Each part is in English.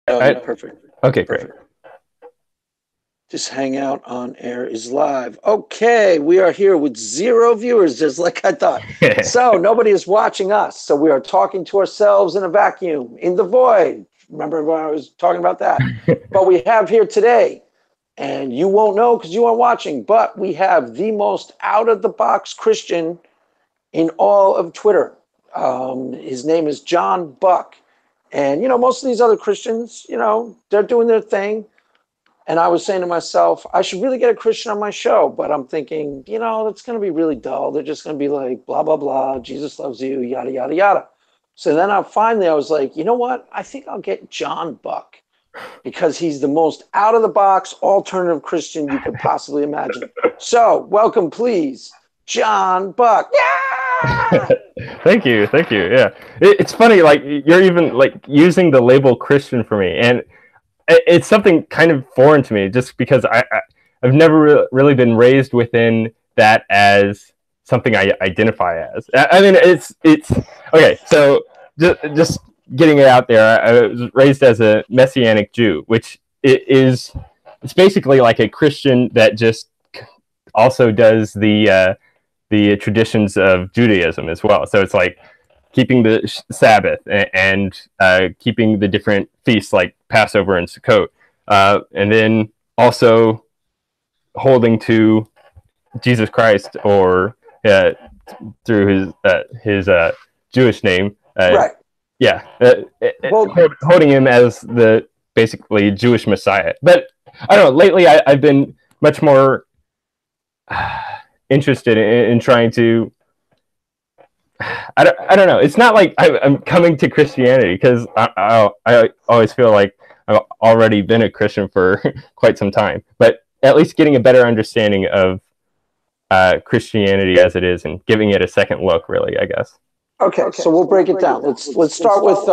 Perfect. Okay, great. Perfect. This Hangout on air is live. Okay, we are here with zero viewers, just like I thought. So nobody is watching us. So we are talking to ourselves in a vacuum, in the void. Remember when I was talking about that? But we have here today, and you won't know because you aren't watching, but we have the most out of the box Christian in all of Twitter. His name is John Buck. And, most of these other Christians, they're doing their thing. And I was saying to myself, I should really get a Christian on my show. But I'm thinking, that's going to be really dull. They're just going to be like, blah, blah, blah. Jesus loves you, yada, yada, yada. So then I was like, you know what? I think I'll get John Buck because he's the most out of the box alternative Christian you could possibly imagine. So welcome, please, John Buck. Yeah! Thank you. Yeah, it's funny. Like you're even like using the label Christian for me, and it's something kind of foreign to me, just because I've never really been raised within that as something I identify as. I mean, it's okay. So just getting it out there, I was raised as a Messianic Jew, which it's basically like a Christian that just also does the traditions of Judaism as well. So it's like keeping the Sabbath and keeping the different feasts like Passover and Sukkot, and then also holding to Jesus Christ, or through his Jewish name. Right. Yeah, Well, holding him as the basically Jewish Messiah. But I don't know. Lately, I've been much more interested in trying to. I don't know. It's not like I'm coming to Christianity, because I always feel like I've already been a Christian for quite some time. But at least getting a better understanding of Christianity as it is, and giving it a second look, really, I guess. okay, so we'll break it down. Let's start with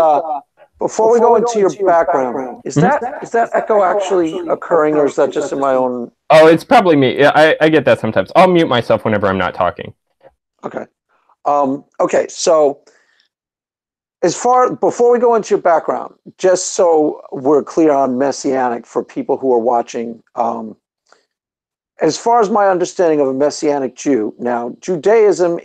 before we go into your background. Is that echo actually occurring, or is that just in my own? Oh, it's probably me. Yeah, I get that sometimes. I'll mute myself whenever I'm not talking. Okay. Okay, so before we go into your background, just so we're clear on Messianic for people who are watching, as far as my understanding of a Messianic Jew, now Judaism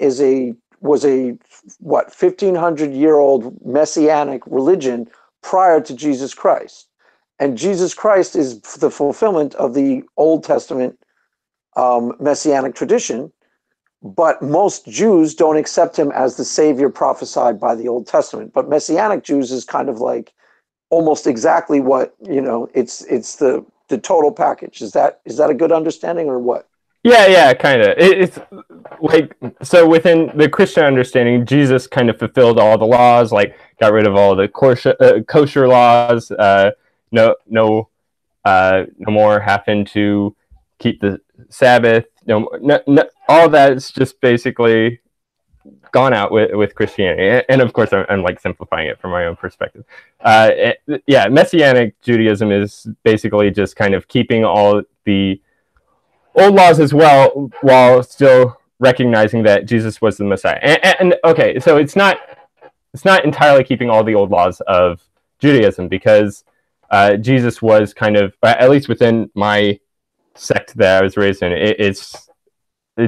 was a 1,500-year-old Messianic religion prior to Jesus Christ, and Jesus Christ is the fulfillment of the Old Testament Messianic tradition. But most Jews don't accept him as the savior prophesied by the Old Testament. But Messianic Jews is kind of like almost exactly what, it's the total package. Is that a good understanding, or what? Yeah, kind of. It's like, so within the Christian understanding, Jesus kind of fulfilled all the laws, like got rid of all the kosher laws. No more having to keep the Sabbath. No, all that's just basically gone out with Christianity. And of course, I'm like simplifying it from my own perspective. Yeah, Messianic Judaism is basically just kind of keeping all the old laws as well, while still recognizing that Jesus was the Messiah. And okay, so it's not entirely keeping all the old laws of Judaism, because Jesus was kind of, at least within my sect that I was raised in, it's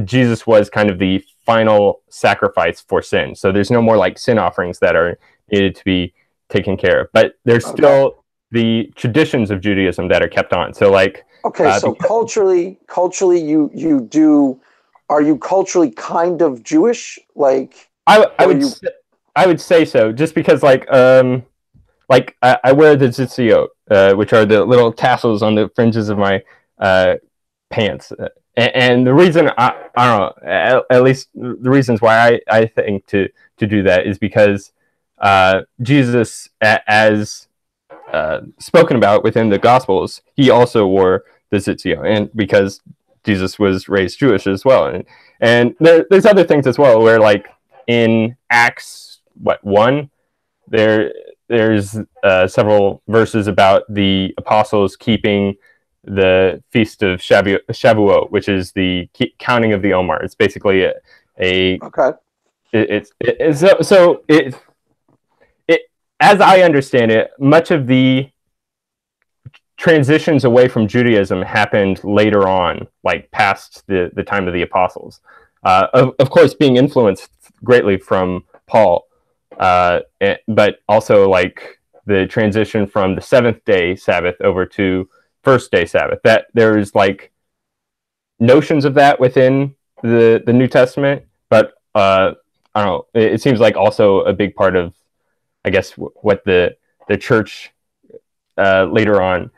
Jesus was kind of the final sacrifice for sin. So there's no more like sin offerings that are needed to be taken care of, but there's still the traditions of Judaism that are kept on. So like, okay, so culturally, you do. Are you culturally kind of Jewish? Like, I would say so, just because like I wear the tzitzit, which are the little tassels on the fringes of my pants. And the reason I don't know, at least the reasons why I think to do that is because Jesus, as spoken about within the Gospels, he also wore the tzitzit, and because Jesus was raised Jewish as well, and there's other things as well, where like in Acts 1, there's several verses about the apostles keeping the feast of Shavuot, which is the counting of the Omer. It's basically okay. So as I understand it, much of the transitions away from Judaism happened later on, like past the time of the apostles. Of course, being influenced greatly from Paul, but also like the transition from the seventh day Sabbath over to first day Sabbath. That there's like notions of that within the New Testament, but I don't know. It seems like also a big part of, I guess, what the church later on.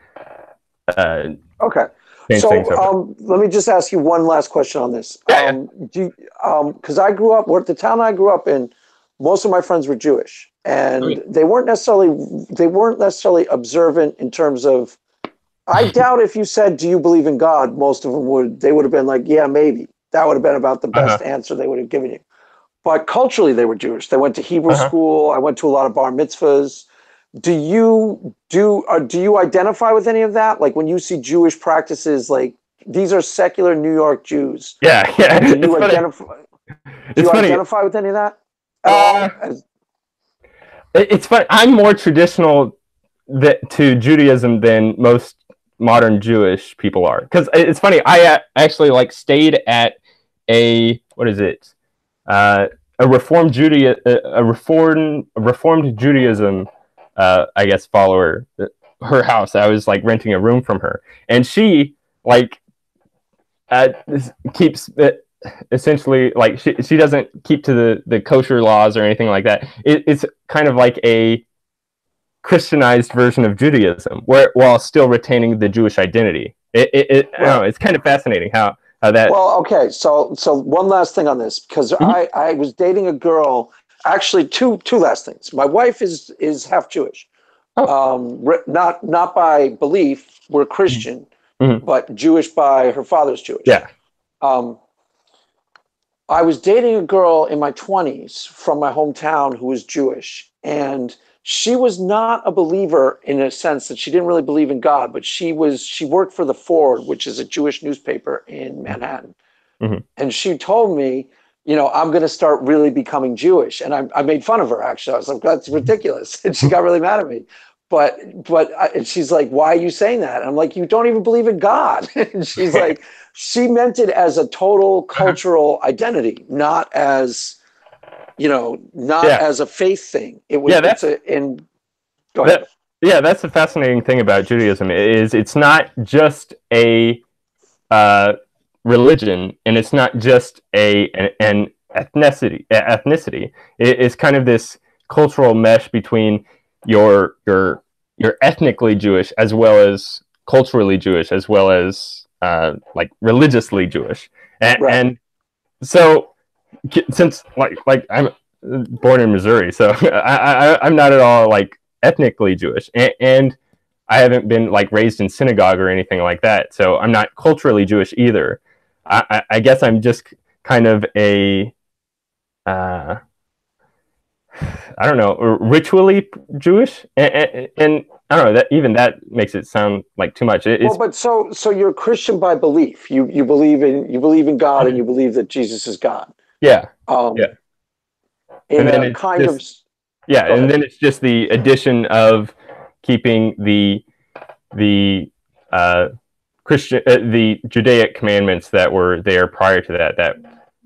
Okay. So let me just ask you one last question on this. Because I grew up, the town I grew up in, most of my friends were Jewish, and they weren't necessarily observant in terms of. I doubt if you said, "Do you believe in God?" Most of them would have been like, "Yeah, maybe." That would have been about the best answer they would have given you. But culturally, they were Jewish. They went to Hebrew school. I went to a lot of bar mitzvahs. Do you identify with any of that? Like when you see Jewish practices, like these are secular New York Jews. Yeah. Do you identify with any of that at all? It's fun. I'm more traditional to Judaism than most modern Jewish people are. Because it's funny. I actually like stayed at a Reformed Judaism. I guess follower, her house. I was like renting a room from her, and she like keeps essentially like she doesn't keep to the kosher laws or anything like that. It's kind of like a Christianized version of Judaism, while still retaining the Jewish identity. I don't know, it's kind of fascinating how that. Well, okay, so one last thing on this, because I was dating a girl. Actually, two last things. My wife is half Jewish, not by belief. We're Christian, but Jewish by her father's Jewish. Yeah. I was dating a girl in my 20s from my hometown who was Jewish, and she was not a believer in a sense that she didn't really believe in God, but she worked for the Forward, which is a Jewish newspaper in Manhattan, and she told me, I'm going to start really becoming Jewish. And I made fun of her, actually. I was like, that's ridiculous. And she got really mad at me. And she's like, why are you saying that? And I'm like, you don't even believe in God. And she's like, she meant it as a total cultural identity, not as, as a faith thing. It was, go ahead. That's the fascinating thing about Judaism is it's not just a, religion, and it's not just an ethnicity. It's kind of this cultural mesh between your ethnically Jewish as well as culturally Jewish as well as like religiously Jewish, and so since like I'm born in Missouri, so I'm not at all like ethnically Jewish, and I haven't been like raised in synagogue or anything like that, so I'm not culturally Jewish either. I guess I'm just kind of a, I don't know, ritually Jewish, and I don't know, that makes it sound like too much. So you're Christian by belief. You believe in God, and you believe that Jesus is God. Yeah. And then and then it's just the addition of keeping the Christian, the Judaic commandments that were there prior to that.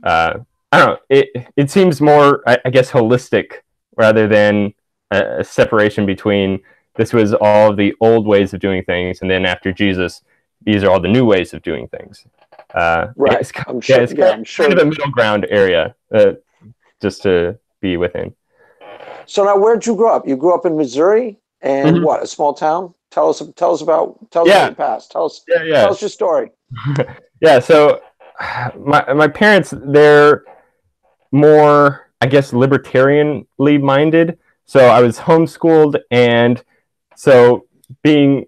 I don't know. It seems more, I guess, holistic rather than a separation between this was all the old ways of doing things, and then after Jesus, these are all the new ways of doing things. Right. I'm sure. It's kind of a middle ground area, just to be within. So now, where'd you grow up? You grew up in Missouri, and what? A small town. Tell us about your past. Tell us your story. Yeah. So my parents, they're more, I guess, libertarianly minded. So I was homeschooled, and so being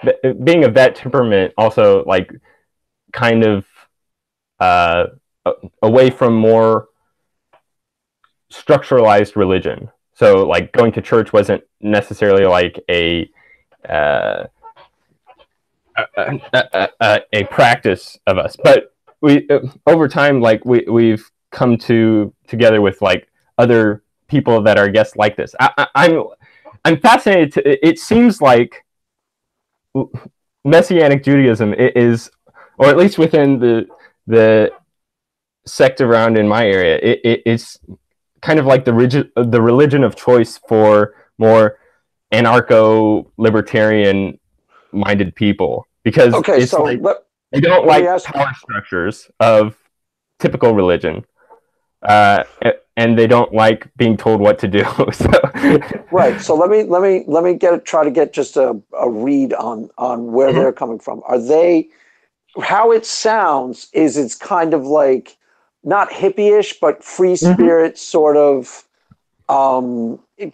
of that temperament, also like kind of away from more structuralized religion. So like going to church wasn't necessarily like a practice of us, but we over time, like we've come together with like other people that are, I guess, like this. I'm fascinated. It seems like Messianic Judaism is, or at least within the sect around in my area, it's kind of like the religion of choice for more anarcho-libertarian minded people, because it's so like they don't like power structures of typical religion, and they don't like being told what to do. So. Right. So let me try to get just a read on where they're coming from. Are they? How it sounds is it's kind of like not hippie-ish, but free spirit sort of.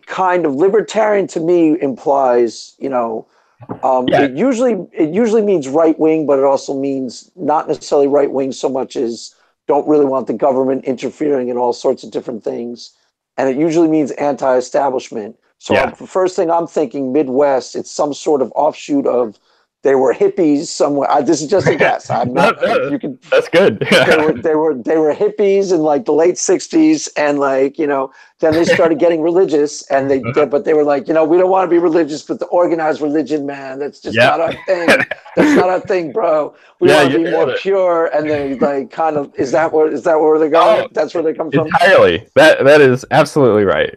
Kind of libertarian to me implies, it usually means right wing, but it also means not necessarily right wing so much as don't really want the government interfering in all sorts of different things, and it usually means anti-establishment. So the first thing I'm thinking, Midwest, it's some sort of offshoot of they were hippies somewhere. This is just a guess. I'm not. You can. That's good. They were hippies in like the late '60s, and like then they started getting religious, and but they were like, we don't want to be religious, but the organized religion, man, that's just not our thing. That's not our thing, bro. We want to be more pure, and they like kind of is that where they're going? That's where they come from. Entirely. That is absolutely right.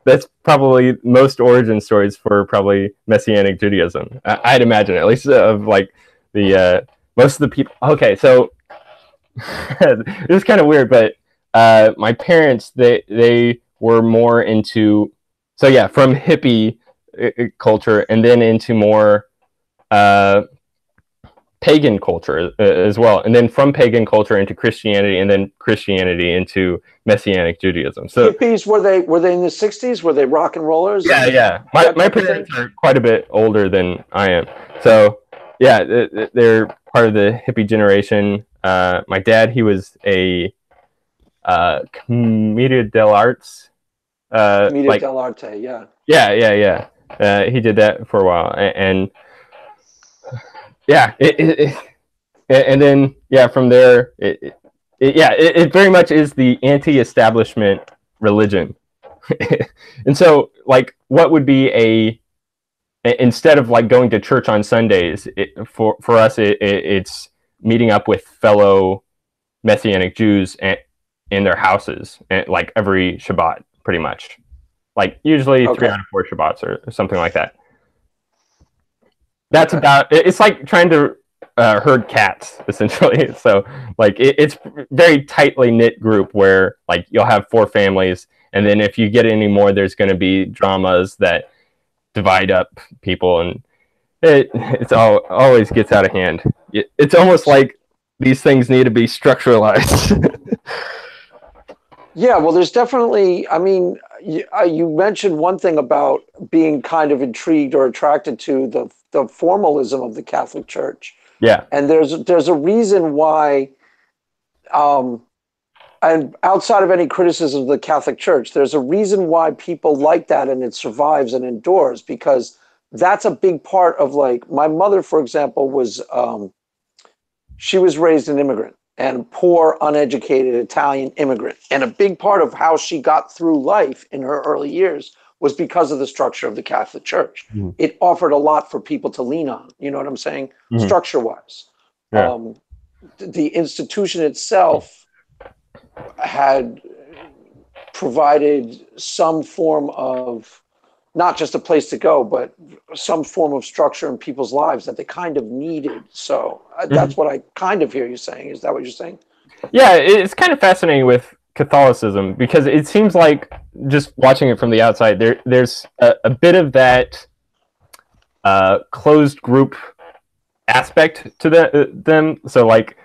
That's probably most origin stories for probably Messianic Judaism. I'd imagine, at least of like the most of the people. Okay, so it was kind of weird, but my parents they were more into from hippie culture and then into more pagan culture as well, and then from pagan culture into Christianity, and then Christianity into Messianic Judaism. So hippies, were they in the '60s? Were they rock and rollers? Yeah. My parents are quite a bit older than I am, so they're part of the hippie generation. My dad, he was a commedia dell'arte. Commedia dell'arte, yeah. Yeah. He did that for a while, and and then from there, it very much is the anti-establishment religion. And so, like, what would be instead of like going to church on Sundays, for us, it's meeting up with fellow Messianic Jews in their houses, like every Shabbat, pretty much. Like usually 3 out of 4 Shabbats or something like that. That's about. It's like trying to herd cats, essentially. So like it's very tightly knit group where like you'll have 4 families, and then if you get any more, there's going to be dramas that divide up people, and it's always gets out of hand. It's almost like these things need to be structuralized. Yeah, well, there's definitely. I mean, you mentioned one thing about being kind of intrigued or attracted to the formalism of the Catholic Church. Yeah, and there's a reason why. And outside of any criticism of the Catholic Church, there's a reason why people like that and it survives and endures, because that's a big part of, like, my mother, for example, was she was raised an immigrant, and poor, uneducated Italian immigrant. And a big part of how she got through life in her early years was because of the structure of the Catholic Church. Mm-hmm. It offered a lot for people to lean on. You know what I'm saying? Mm-hmm. Structure-wise. Yeah. The institution itself had provided some form of, not just a place to go, but some form of structure in people's lives that they kind of needed. So that's what I kind of hear you saying. Is that what you're saying? Yeah, it's kind of fascinating with Catholicism, because it seems like, just watching it from the outside, there's a bit of that closed group aspect to them. So like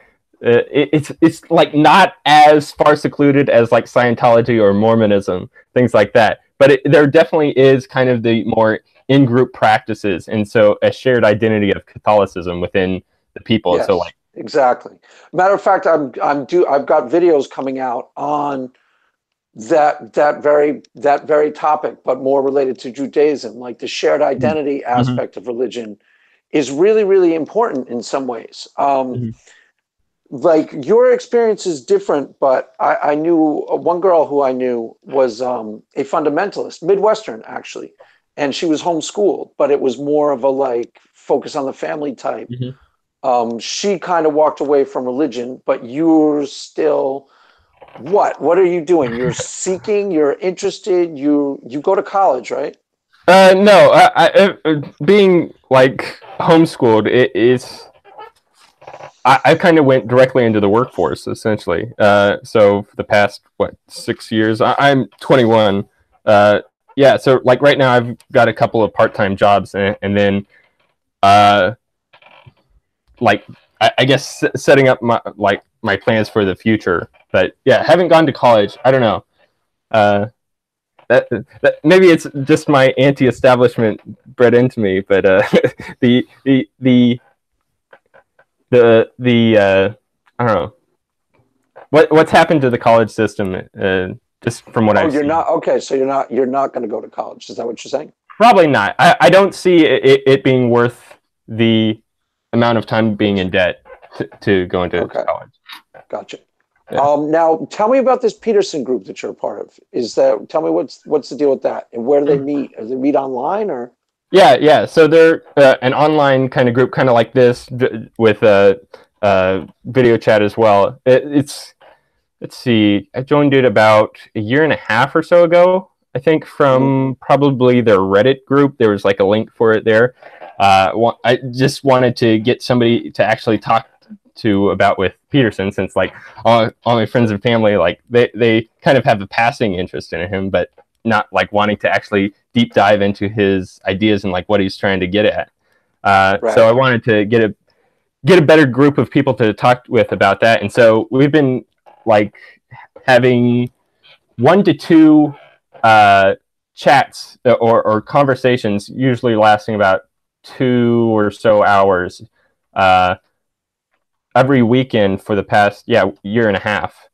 it's like not as far secluded as like Scientology or Mormonism, things like that. But there definitely is kind of the more in-group practices, and so a shared identity of Catholicism within the people. Yes, so like exactly. Matter of fact, I've got videos coming out on that very topic, but more related to Judaism. Like the shared identity aspect of religion is really, really important in some ways. Like your experience is different, but I knew one girl who I knew was a fundamentalist, Midwestern actually, and she was homeschooled, but it was more of a like focus on the family type. She kind of walked away from religion, but you're still, what are you doing? You're seeking, you're interested, you go to college, right? No, being like homeschooled, it is. I kind of went directly into the workforce essentially. So for the past 6 years, I'm 21. Yeah, so like right now I've got a couple of part-time jobs, and then like I guess setting up my plans for the future. But yeah, haven't gone to college. I don't know. That maybe it's just my anti-establishment bred into me, but the I don't know what's happened to the college system. Just from what I've you're seen. not okay. So you're not going to go to college. Is that what you're saying? Probably not. I don't see it being worth the amount of time being in debt to go into college. Gotcha. Yeah. Now, tell me about this Peterson group that you're a part of. Tell me what's the deal with that, and where do they meet? Do they meet online or? Yeah. So they're an online kind of group, kind of like this, with video chat as well. Let's see, I joined it about a year and a half or so ago, I think, from probably their Reddit group. There was like a link for it there. I just wanted to get somebody to actually talk to about with Peterson, since like all my friends and family, like they kind of have a passing interest in him, but not like wanting to actually deep dive into his ideas and like what he's trying to get at. Right. So I wanted to get a better group of people to talk with about that. And so we've been like having 1 to 2 chats or conversations, usually lasting about 2 or so hours every weekend for the past year and a half.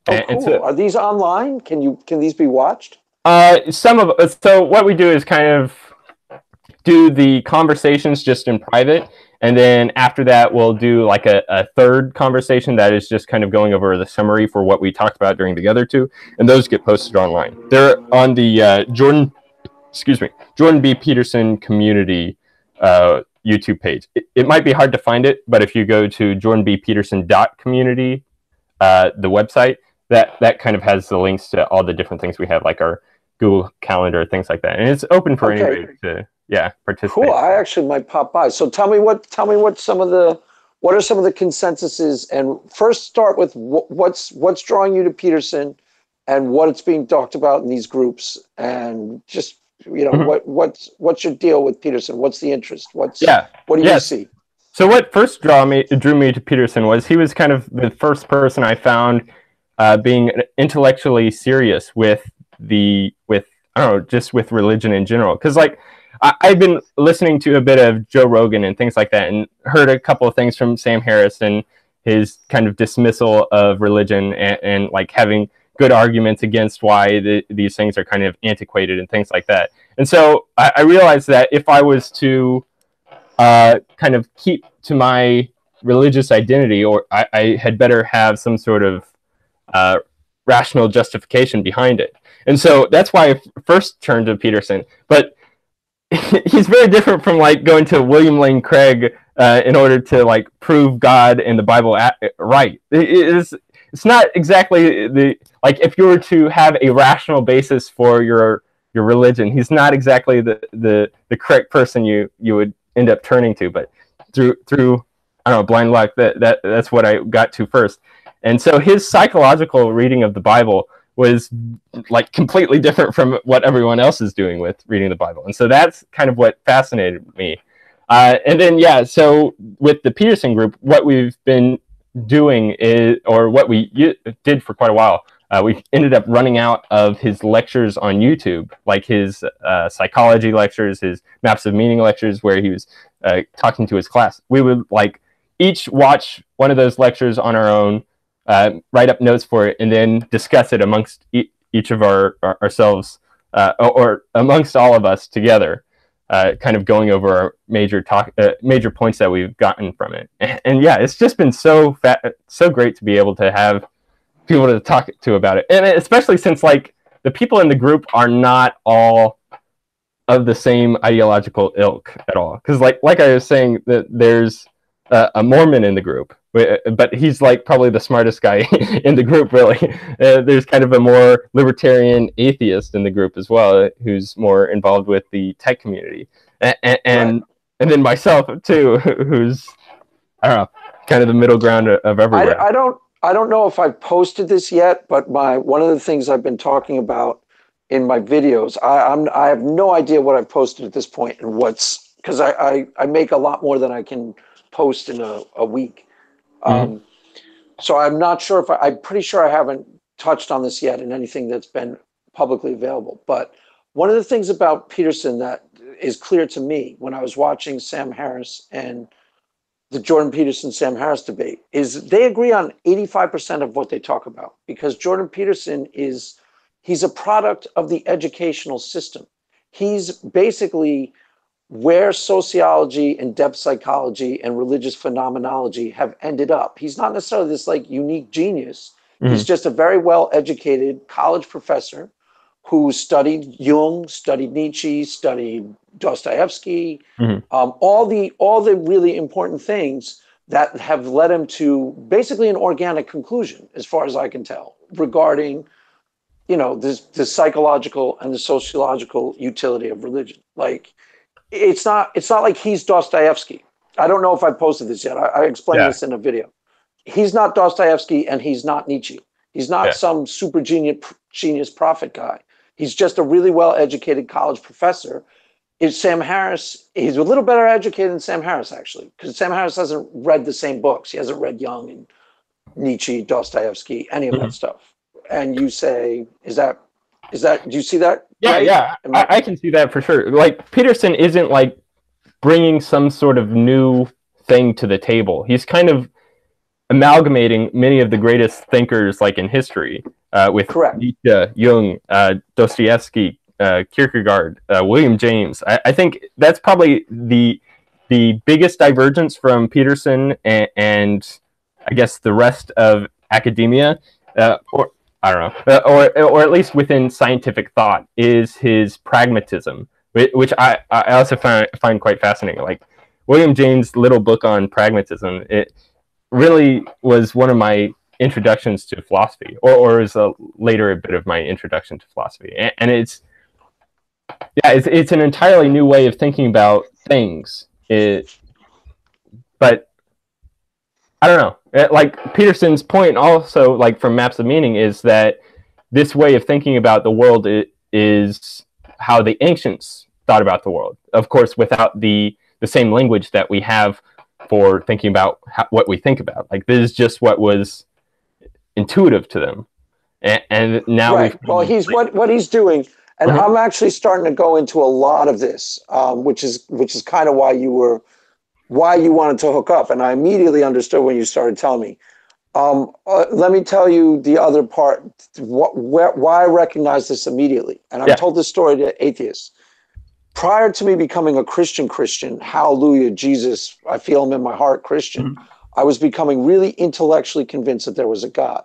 Oh, cool. Are these online? Can these be watched? So what we do is kind of do the conversations just in private, and then after that we'll do like a third conversation that is just kind of going over the summary for what we talked about during the other 2, and those get posted online. They're on the Jordan B. Peterson community YouTube page. It might be hard to find it, but if you go to jordanbpeterson.community, the website, that kind of has the links to all the different things we have, like our Google Calendar, things like that, and it's open for anybody to participate. Cool. I actually might pop by. So tell me what are some of the consensuses, and first start with what's drawing you to Peterson, and what it's being talked about in these groups, and just what's your deal with Peterson? What's the interest? What do you see? So what first drew me to Peterson was he was kind of the first person I found being intellectually serious with just with religion in general. Because like I've been listening to a bit of Joe Rogan and things like that, and heard a couple of things from Sam Harris and his kind of dismissal of religion, and like having good arguments against why these things are kind of antiquated and things like that. And so I realized that if I was to kind of keep to my religious identity, or I had better have some sort of rational justification behind it. And so that's why I first turned to Peterson. But he's very different from like going to William Lane Craig in order to like prove God and the Bible right. It's not exactly like if you were to have a rational basis for your religion, he's not exactly the correct person you would end up turning to. But through I don't know, blind luck, that's what I got to first. And so his psychological reading of the Bible was like completely different from what everyone else is doing with reading the Bible. And so that's kind of what fascinated me. And then, so with the Peterson group, what we've been doing is, or what we did for quite a while, we ended up running out of his lectures on YouTube, like his psychology lectures, his maps of meaning lectures, where he was talking to his class. We would like each watch one of those lectures on our own, write up notes for it, and then discuss it amongst each of ourselves, or amongst all of us together, kind of going over our major points that we've gotten from it. And it's just been so great to be able to have people to talk to about it, and especially since like the people in the group are not all of the same ideological ilk at all. Because like I was saying, that there's a Mormon in the group, but he's like probably the smartest guy in the group, really. There's kind of a more libertarian atheist in the group as well, who's more involved with the tech community, and then myself too, who's, I don't know, kind of the middle ground of everywhere. I don't know if I've posted this yet, but one of the things I've been talking about in my videos, I have no idea what I've posted at this point and because I make a lot more than I can post in a week. So I'm not sure I'm pretty sure I haven't touched on this yet in anything that's been publicly available. But one of the things about Peterson that is clear to me when I was watching Sam Harris and the Jordan Peterson-Sam Harris debate is they agree on 85% of what they talk about, because Jordan Peterson he's a product of the educational system. He's basically where sociology and depth psychology and religious phenomenology have ended up. He's not necessarily this like unique genius. He's just a very well-educated college professor who studied Jung, studied Nietzsche, studied Dostoevsky, all the really important things that have led him to basically an organic conclusion, as far as I can tell, regarding, the psychological and the sociological utility of religion. Like, it's not like he's Dostoevsky. I don't know if I posted this yet. I explained this in a video. He's not Dostoevsky and he's not Nietzsche. He's not some super genius prophet guy. He's just a really well-educated college professor. Sam Harris, he's a little better educated than Sam Harris, actually, because Sam Harris hasn't read the same books. He hasn't read Jung and Nietzsche, Dostoevsky, any of that stuff. And you say, do you see that? Yeah, right? Yeah, I can see that for sure. Like, Peterson isn't like bringing some sort of new thing to the table. He's kind of amalgamating many of the greatest thinkers like in history with Nietzsche, Jung, Dostoevsky, Kierkegaard, William James. I think that's probably the biggest divergence from Peterson and I guess the rest of academia, or I don't know, or at least within scientific thought, is his pragmatism, which I also find quite fascinating. Like William James' little book on pragmatism, it really was one of my introductions to philosophy, or is later a bit of my introduction to philosophy, and it's an entirely new way of thinking about things. But I don't know. Like Peterson's point also, like from Maps of Meaning, is that this way of thinking about the world is how the ancients thought about the world. Of course, without the same language that we have for thinking about what we think about. Like this is just what was intuitive to them, and now what he's doing. And I'm actually starting to go into a lot of this, which is kind of why you wanted to hook up. And I immediately understood when you started telling me. Let me tell you the other part, why I recognize this immediately. And I've told this story to atheists. Prior to me becoming a Christian, hallelujah, Jesus, I feel him in my heart, Christian, I was becoming really intellectually convinced that there was a God.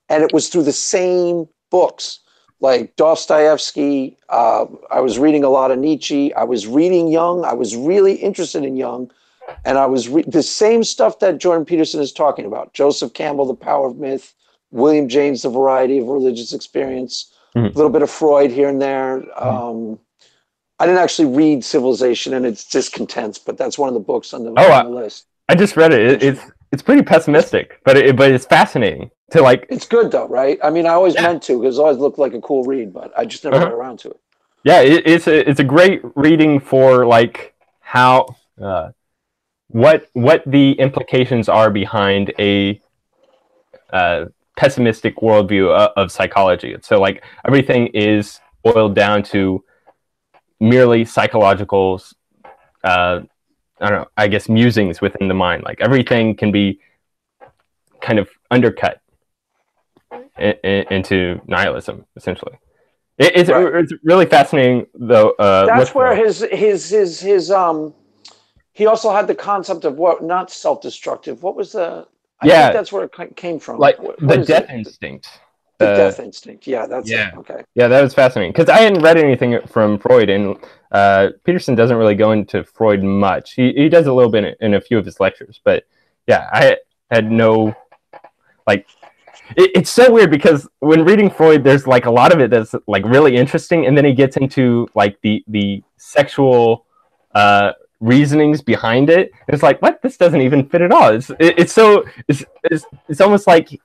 And it was through the same books. Like Dostoevsky, I was reading a lot of Nietzsche. I was reading Jung. I was really interested in Jung. And I was the same stuff that Jordan Peterson is talking about. Joseph Campbell, The Power of Myth. William James, The Variety of Religious Experience. A little bit of Freud here and there. I didn't actually read Civilization and Its Discontents, but that's one of the books on the list. I just read it. It's pretty pessimistic, but it's fascinating. It's good though, right? I mean, I always meant to, because it always looked like a cool read, but I just never got around to it. Yeah, it's a great reading for like how what the implications are behind a pessimistic worldview of psychology. So like everything is boiled down to merely psychological, I don't know, I guess musings within the mind. Like everything can be kind of undercut into nihilism, essentially. It's really fascinating, though. That's where his he also had the concept of not self-destructive. What was the? I think that's where it came from. Like the death instinct. The death instinct. Yeah, that's Yeah. it. Okay. Yeah, that was fascinating because I hadn't read anything from Freud, and Peterson doesn't really go into Freud much. He does a little bit in a few of his lectures, but yeah, I had no like. It's so weird because when reading Freud, there's like a lot of it that's like really interesting, and then he gets into like the sexual reasonings behind it. And it's like, what? This doesn't even fit at all. It's almost like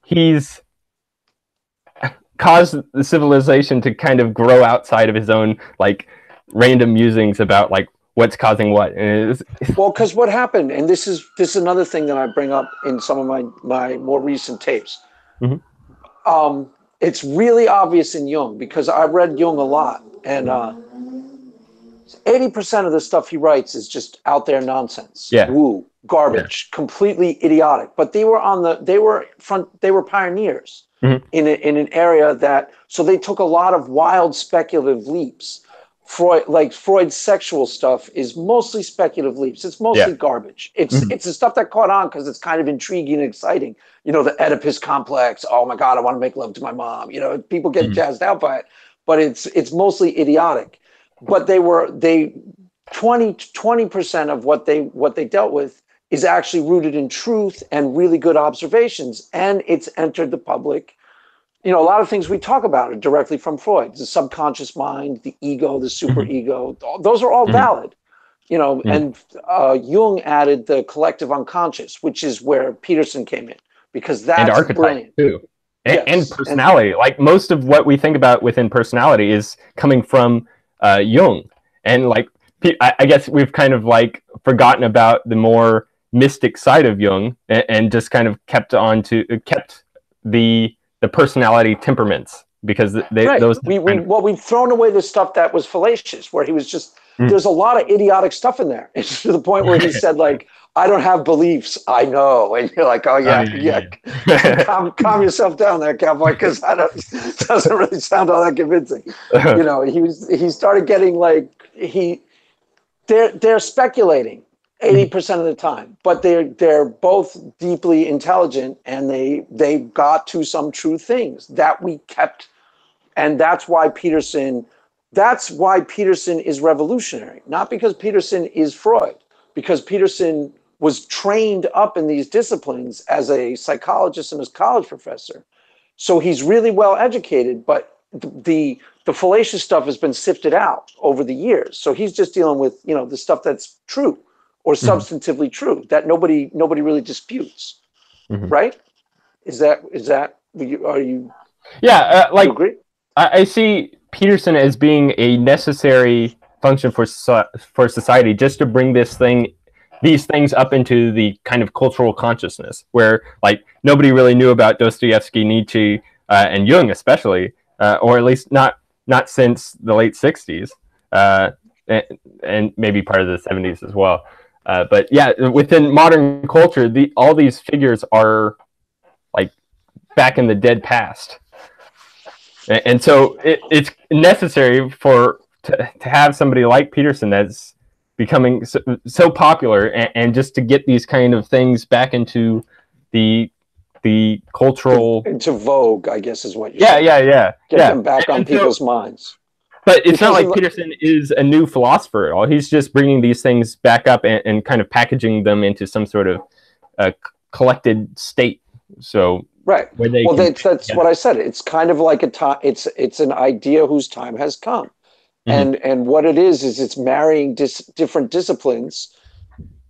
he's caused the civilization to kind of grow outside of his own like random musings about like what's causing what. And well, because what happened, and this is another thing that I bring up in some of my more recent tapes. Mm-hmm. It's really obvious in Jung because I read Jung a lot, and 80% of the stuff he writes is just out there nonsense, woo, garbage, completely idiotic. But they were pioneers. Mm-hmm. in an area that, so they took a lot of wild speculative leaps. Freud's sexual stuff is mostly speculative leaps. It's mostly garbage. It's the stuff that caught on because it's kind of intriguing and exciting. You know, the Oedipus complex. Oh my God, I want to make love to my mom. You know, people get jazzed out by it, but it's mostly idiotic. But 20% of what they dealt with is actually rooted in truth and really good observations, and it's entered the public. You know, a lot of things we talk about are directly from Freud: the subconscious mind, the ego, the superego. Those are all valid. You know, and Jung added the collective unconscious, which is where Peterson came in, because that's brilliant too. And personality. Like most of what we think about within personality is coming from Jung, and like I guess we've kind of like forgotten about the more mystic side of Jung and just kind of kept the personality temperaments because those we've thrown away the stuff that was fallacious, where he was just there's a lot of idiotic stuff in there. It's to the point where he said like, I don't have beliefs, I know, and you're like, oh yeah. calm yourself down there, cowboy, because doesn't really sound all that convincing. You know, he started getting like they're speculating 80% of the time, but they're both deeply intelligent, and they got to some true things that we kept, and that's why Peterson is revolutionary, not because Peterson is Freud, because Peterson was trained up in these disciplines as a psychologist and as college professor, so he's really well educated, but the fallacious stuff has been sifted out over the years, so he's just dealing with, you know, the stuff that's true or substantively true that nobody really disputes, right? Is that are you? Yeah, like you agree? I see Peterson as being a necessary function for society, just to bring these things up into the kind of cultural consciousness, where like nobody really knew about Dostoevsky, Nietzsche, and Jung especially, or at least not since the late 60s, and maybe part of the 70s as well. But yeah, within modern culture, all these figures are like back in the dead past, and so it's necessary to have somebody like Peterson that's becoming so popular, and just to get these kind of things back into the cultural into vogue, I guess is what you're saying. Get them back on people's minds. But it's not like Peterson is a new philosopher at all. He's just bringing these things back up and kind of packaging them into some sort of collected state. So right. Well, that's what I said. It's kind of like it's an idea whose time has come, and what it is it's marrying different disciplines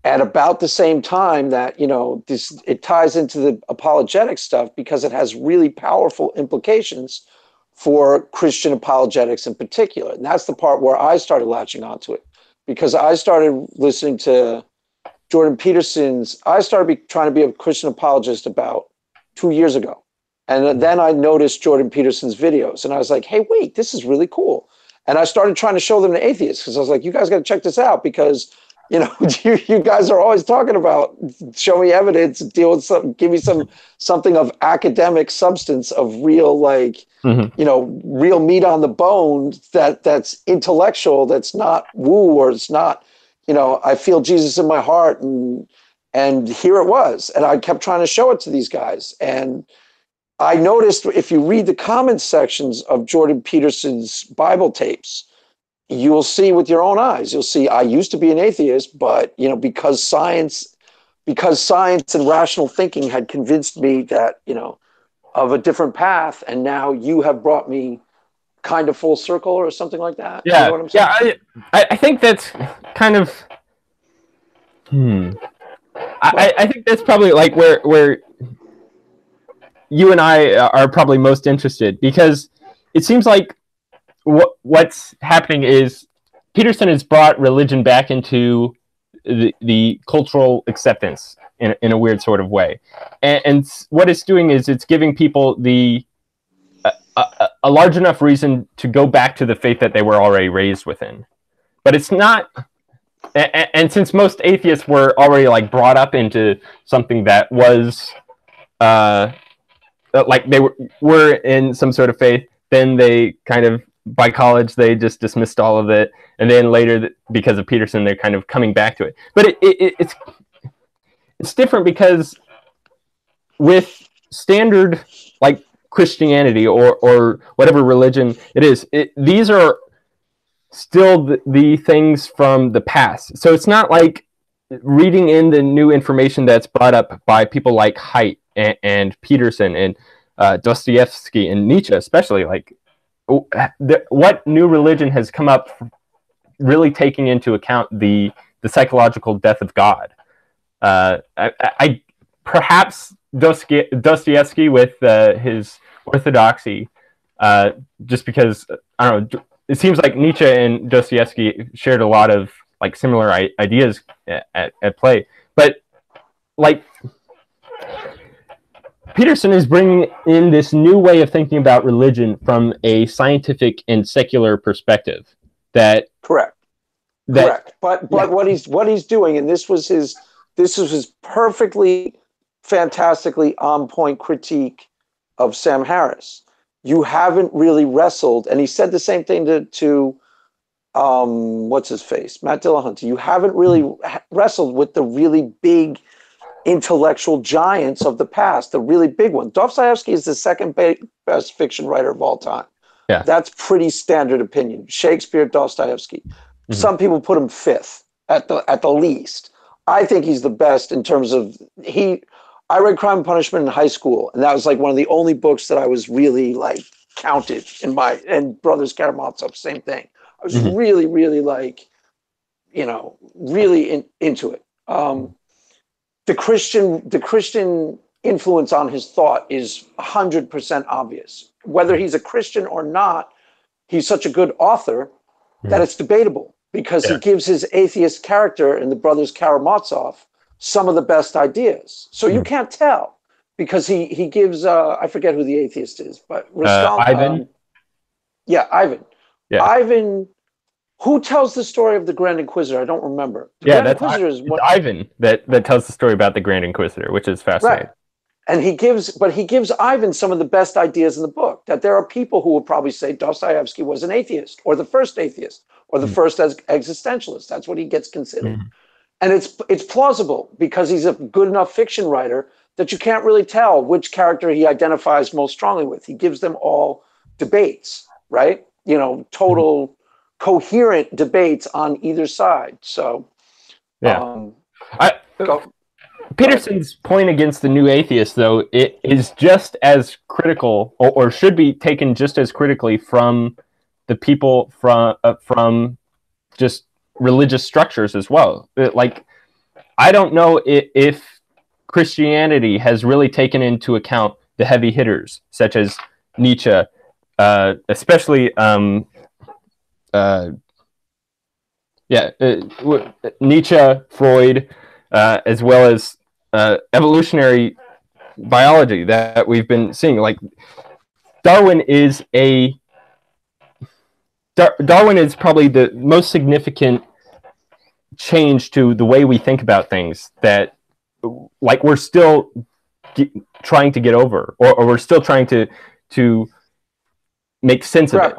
at about the same time that, you know, it ties into the apologetic stuff because it has really powerful implications for Christian apologetics in particular. And that's the part where I started latching onto it, because I started listening to Jordan Peterson's. I started trying to be a Christian apologist about 2 years ago. And then I noticed Jordan Peterson's videos, and I was like, hey, wait, this is really cool. And I started trying to show them to atheists, because I was like, you guys got to check this out, because, you know, you guys are always talking about show me evidence, deal with something, give me something of academic substance, of real, like, you know, real meat on the bone that's intellectual, that's not woo, or it's not, you know, I feel Jesus in my heart, and here it was. And I kept trying to show it to these guys, and I noticed if you read the comment sections of Jordan Peterson's Bible tapes, you will see with your own eyes. You'll see, I used to be an atheist, but because science and rational thinking had convinced me that, of a different path, and now you have brought me kind of full circle or something like that. Yeah, you know what I'm saying? Yeah. I think that's kind of. I think that's probably like where you and I are probably most interested, because it seems like what's happening is Peterson has brought religion back into the cultural acceptance in a weird sort of way, and what it's doing is it's giving people a large enough reason to go back to the faith that they were already raised within. But it's not, and since most atheists were already like brought up into something that was like they were in some sort of faith, then they kind of, by college, they just dismissed all of it, and then later, because of Peterson, they're kind of coming back to it. But it's different, because with standard like Christianity or whatever religion it is, these are still the things from the past. So it's not like reading in the new information that's brought up by people like Haidt and Peterson and Dostoevsky and Nietzsche, especially. Like, what new religion has come up really taking into account the psychological death of God? I perhaps Dostoevsky with his orthodoxy, just because, I don't know, it seems like Nietzsche and Dostoevsky shared a lot of like similar ideas at play. But like, Peterson is bringing in this new way of thinking about religion from a scientific and secular perspective. Correct. But yeah. what he's doing, and this was his perfectly, fantastically on point critique of Sam Harris. You haven't really wrestled, and he said the same thing to what's his face, Matt Dillahunty. You haven't really wrestled with the really big intellectual giants of the past, the really big one. Dostoevsky is the second best fiction writer of all time. Yeah, that's pretty standard opinion. Shakespeare, Dostoevsky. Mm-hmm. Some people put him fifth at the least. I think he's the best in terms of I read Crime and Punishment in high school, and that was like one of the only books that I was really like counted and Brothers Karamazov, same thing. I was really, really like, really into it. The Christian influence on his thought is 100% obvious. Whether he's a Christian or not, he's such a good author that it's debatable, because he gives his atheist character in the Brothers Karamazov some of the best ideas. So you can't tell, because he gives, I forget who the atheist is, but Ivan. Ivan. Yeah. Ivan, who tells the story of the Grand Inquisitor? I don't remember. That's Ivan that tells the story about the Grand Inquisitor, which is fascinating. Right. And he gives Ivan some of the best ideas in the book, that there are people who would probably say Dostoevsky was an atheist, or the first atheist, or the first existentialist. That's what he gets considered. And it's plausible, because he's a good enough fiction writer that you can't really tell which character he identifies most strongly with. He gives them all debates, right? Total coherent debates on either side. So, Peterson's point against the new atheist, though, it is just as critical, or should be taken just as critically from the people from just religious structures as well. Like, I don't know if Christianity has really taken into account the heavy hitters, such as Nietzsche, especially Nietzsche, Freud, as well as evolutionary biology that we've been seeing. Like, Darwin is probably the most significant change to the way we think about things, that like we're still trying to get over, or we're still trying to make sense of it.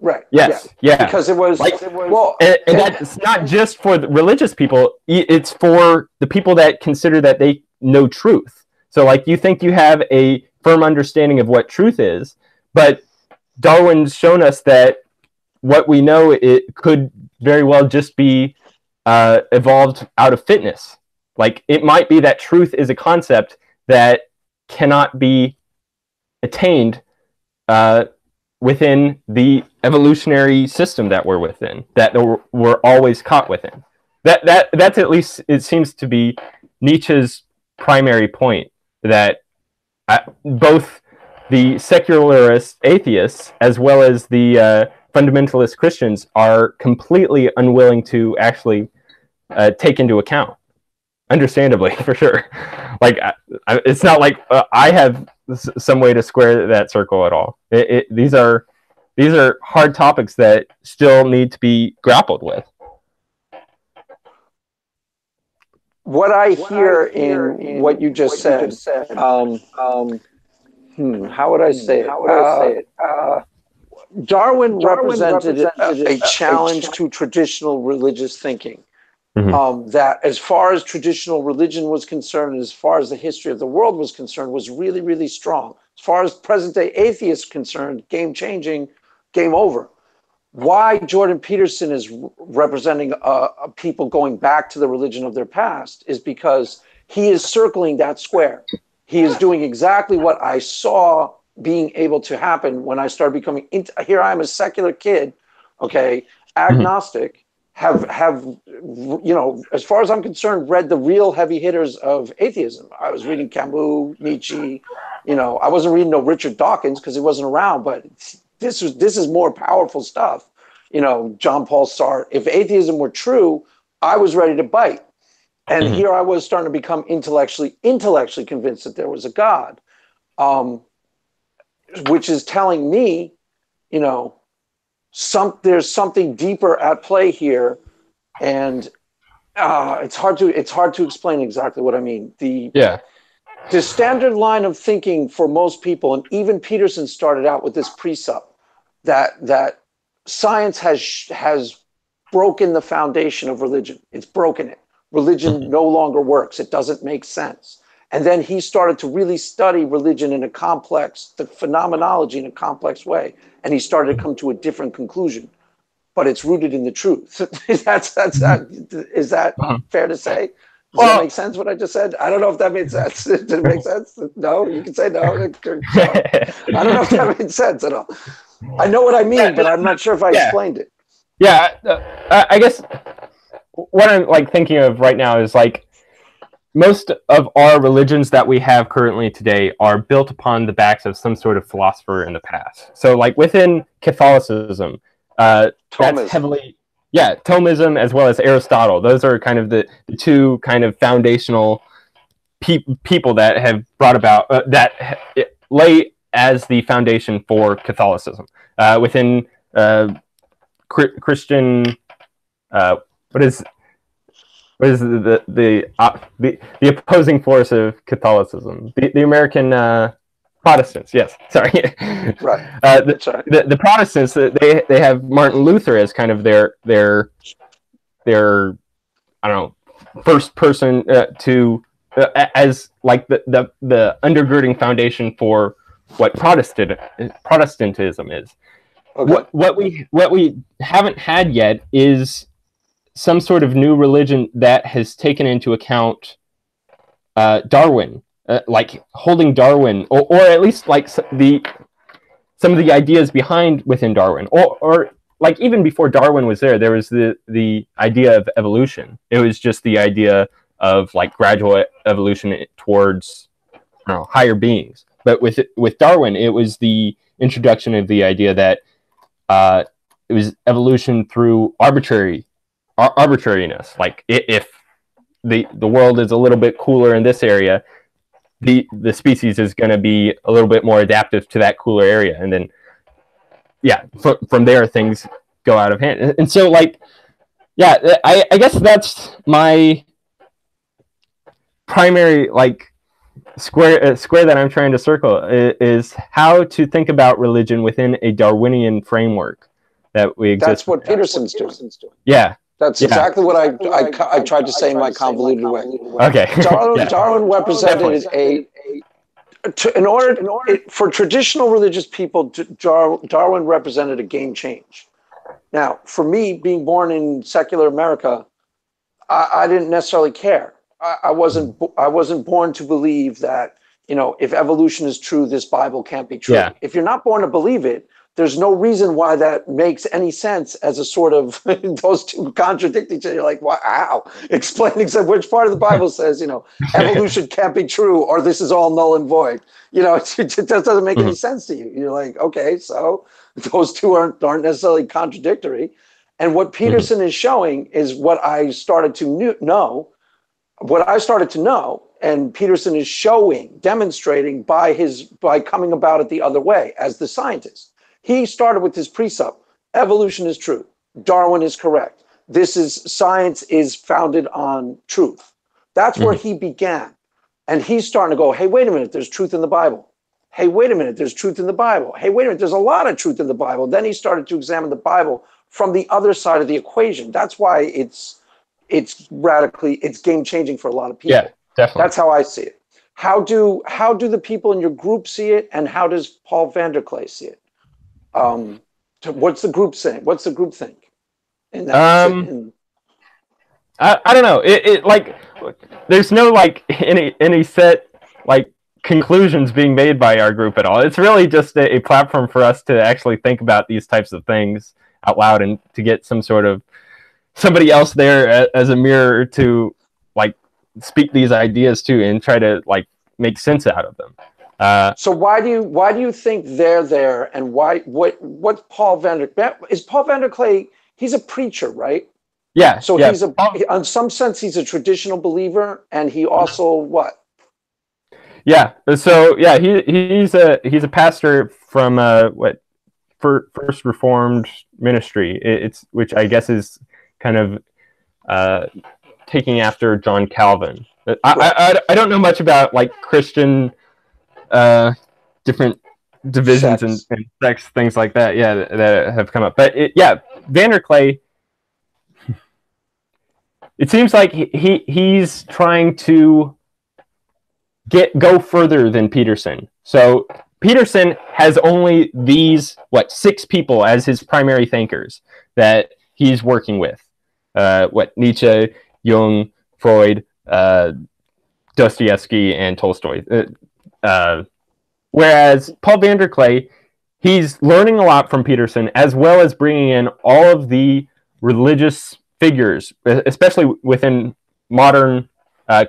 Right. Yes. Yeah. Because it was and that's not just for the religious people. It's for the people that consider that they know truth. So, like, you think you have a firm understanding of what truth is, but Darwin's shown us that what we know, it could very well just be evolved out of fitness. Like, it might be that truth is a concept that cannot be attained within the evolutionary system that we're within, that we're always caught within. That's at least, it seems to be Nietzsche's primary point, that both the secularist atheists as well as the fundamentalist Christians are completely unwilling to actually take into account. Understandably, for sure. Like, it's not like I have some way to square that circle at all. These are hard topics that still need to be grappled with. What I hear in what you just said, how would I say it? Darwin represented a challenge to traditional religious thinking. That, as far as traditional religion was concerned, and as far as the history of the world was concerned, was really, really strong. As far as present-day atheists concerned, game-changing, game over. Why Jordan Peterson is representing people going back to the religion of their past is because he is circling that square. He is doing exactly what I saw being able to happen when I started becoming here I am, a secular kid, okay, agnostic, have you know, as far as I'm concerned, read the real heavy hitters of atheism. I was reading Camus, Nietzsche, you know, I wasn't reading no Richard Dawkins because he wasn't around, but this is more powerful stuff. You know, John Paul Sartre. If atheism were true, I was ready to bite. And here I was starting to become intellectually convinced that there was a God, which is telling me, you know, there's something deeper at play here, and it's hard to explain exactly what I mean. The standard line of thinking for most people, and even Peterson started out with this precept that science has broken the foundation of religion. It's broken it. Religion no longer works. It doesn't make sense. And then he started to really study religion in the phenomenology in a complex way. And he started to come to a different conclusion, but it's rooted in the truth. Is that fair to say? Does that make sense what I just said? I don't know if that made sense. Did it make sense? No, you can say no. I don't know if that made sense at all. I know what I mean, but I'm not sure if I explained it. Yeah, I guess what I'm like thinking of right now is like most of our religions that we have currently today are built upon the backs of some sort of philosopher in the past. So like within Catholicism, that's heavily, Thomism as well as Aristotle. Those are kind of the two kind of foundational people that have brought about, that lay as the foundation for Catholicism. Within Christian, what is the opposing force of Catholicism? The American Protestants. Yes, sorry. Right. The Protestants, they have Martin Luther as kind of their I don't know, first person as like the undergirding foundation for what Protestantism is. Okay. What we haven't had yet is some sort of new religion that has taken into account Darwin, like holding Darwin, or at least like some of the ideas behind within Darwin, or like even before Darwin was there was the idea of evolution. It was just the idea of like gradual evolution towards, I don't know, higher beings. But with Darwin, it was the introduction of the idea that it was evolution through arbitrariness. Like if the world is a little bit cooler in this area, the species is going to be a little bit more adaptive to that cooler area, and then from there things go out of hand. And so like I guess that's my primary like square that I'm trying to circle is how to think about religion within a Darwinian framework that we exist. That's what Peterson's doing. Yeah. That's exactly what I tried to say in my convoluted way. Okay. Darwin represented For traditional religious people, Darwin represented a game change. Now, for me, being born in secular America, I didn't necessarily care. I wasn't born to believe that, if evolution is true, this Bible can't be true. Yeah. If you're not born to believe it, there's no reason why that makes any sense as a sort of, those two contradict each other. You're like, wow, explaining which part of the Bible says, evolution can't be true, or this is all null and void. It just doesn't make any sense to you. You're like, okay, so those two aren't necessarily contradictory. And what Peterson is showing is what I started to know, and Peterson is demonstrating by coming about it the other way as the scientist. He started with this precept: evolution is true, Darwin is correct. Science is founded on truth. That's where he began. And he's starting to go, hey, wait a minute, there's truth in the Bible. Hey, wait a minute, there's truth in the Bible. Hey, wait a minute, there's a lot of truth in the Bible. Then he started to examine the Bible from the other side of the equation. That's why it's game changing for a lot of people. Yeah, definitely. That's how I see it. How do the people in your group see it, and how does Paul VanderKlay see it? What's the group saying? What's the group think? I don't know. It like, there's no like any set like conclusions being made by our group at all. It's really just a platform for us to actually think about these types of things out loud, and to get some sort of somebody else there as a mirror to like speak these ideas to, and try to like make sense out of them. So why do you think they're there, and what's Paul VanderKlay? He's a preacher, right? Yeah. So he's in some sense he's a traditional believer, and he also what? Yeah. So yeah, he's a pastor from First Reformed Ministry. It's which I guess is kind of taking after John Calvin. I don't know much about like Christian different divisions and sects, things like that. Yeah, that have come up. But VanderKlay. It seems like he's trying to go further than Peterson. So Peterson has only these 6 people as his primary thinkers that he's working with. Nietzsche, Jung, Freud, Dostoevsky, and Tolstoy. Whereas Paul VanderKlay, he's learning a lot from Peterson, as well as bringing in all of the religious figures, especially within modern